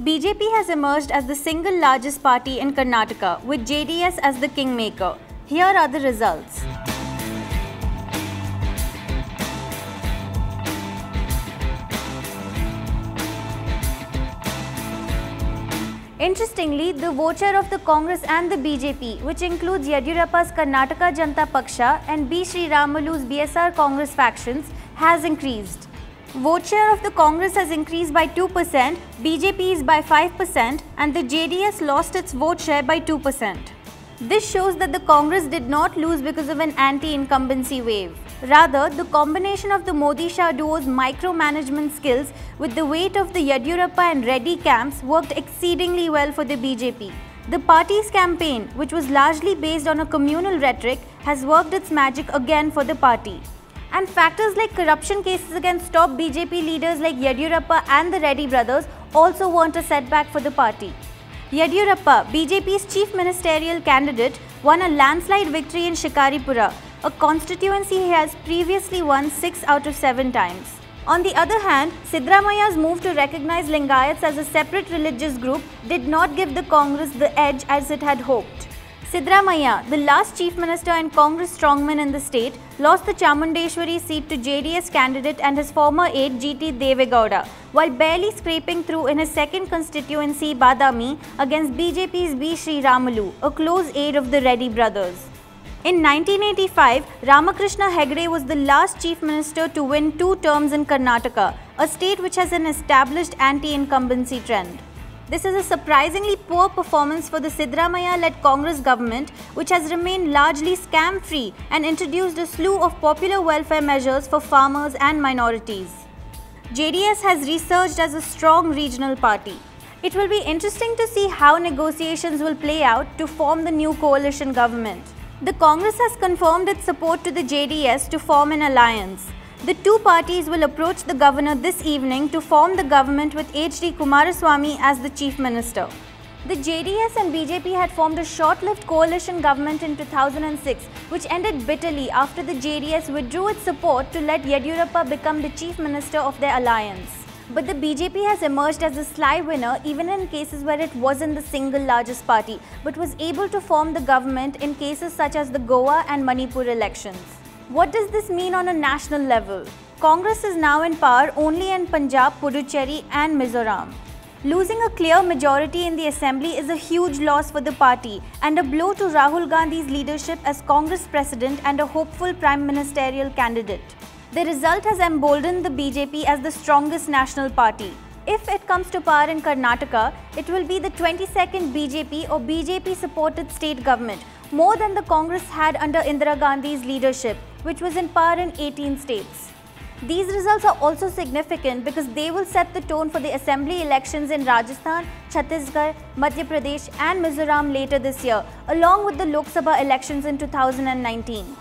BJP has emerged as the single largest party in Karnataka, with JDS as the kingmaker. Here are the results. Interestingly, the vote share of the Congress and the BJP, which includes Yediyurappa's Karnataka Janata Paksha and B. Sriramalu's BSR Congress factions, has increased. Vote share of the Congress has increased by 2%, BJP is by 5%, and the JDS lost its vote share by 2%. This shows that the Congress did not lose because of an anti-incumbency wave. Rather, the combination of the Modi-Shah duo's micromanagement skills with the weight of the Yediyurappa and Reddy camps worked exceedingly well for the BJP. The party's campaign, which was largely based on a communal rhetoric, has worked its magic again for the party. And factors like corruption cases against top BJP leaders like Yediyurappa and the Reddy brothers also weren't a setback for the party. Yediyurappa, BJP's chief ministerial candidate, won a landslide victory in Shikaripura, a constituency he has previously won 6 out of 7 times. On the other hand, Siddaramaya's move to recognize Lingayats as a separate religious group did not give the Congress the edge as it had hoped. Siddaramaiah, the last chief minister and Congress strongman in the state, lost the Chamundeshwari seat to JDS candidate and his former aide GT Devegowda, while barely scraping through in his second constituency Badami against BJP's B. Sriramalu, a close aide of the Reddy brothers. In 1985, Ramakrishna Hegde was the last chief minister to win 2 terms in Karnataka, a state which has an established anti-incumbency trend. This is a surprisingly poor performance for the Siddaramaiah-led Congress government, which has remained largely scam-free and introduced a slew of popular welfare measures for farmers and minorities. JDS has resurged as a strong regional party. It will be interesting to see how negotiations will play out to form the new coalition government. The Congress has confirmed its support to the JDS to form an alliance. The two parties will approach the governor this evening to form the government with H.D. Kumaraswamy as the chief minister. The JDS and BJP had formed a short-lived coalition government in 2006, which ended bitterly after the JDS withdrew its support to let Yediyurappa become the chief minister of their alliance. But the BJP has emerged as a sly winner even in cases where it wasn't the single largest party, but was able to form the government in cases such as the Goa and Manipur elections. What does this mean on a national level? Congress is now in power only in Punjab, Puducherry and Mizoram. Losing a clear majority in the assembly is a huge loss for the party and a blow to Rahul Gandhi's leadership as Congress president and a hopeful prime ministerial candidate. The result has emboldened the BJP as the strongest national party. If it comes to power in Karnataka, it will be the 22nd BJP or BJP-supported state government, more than the Congress had under Indira Gandhi's leadership, which was in power in 18 states. These results are also significant because they will set the tone for the assembly elections in Rajasthan, Chhattisgarh, Madhya Pradesh and Mizoram later this year, along with the Lok Sabha elections in 2019.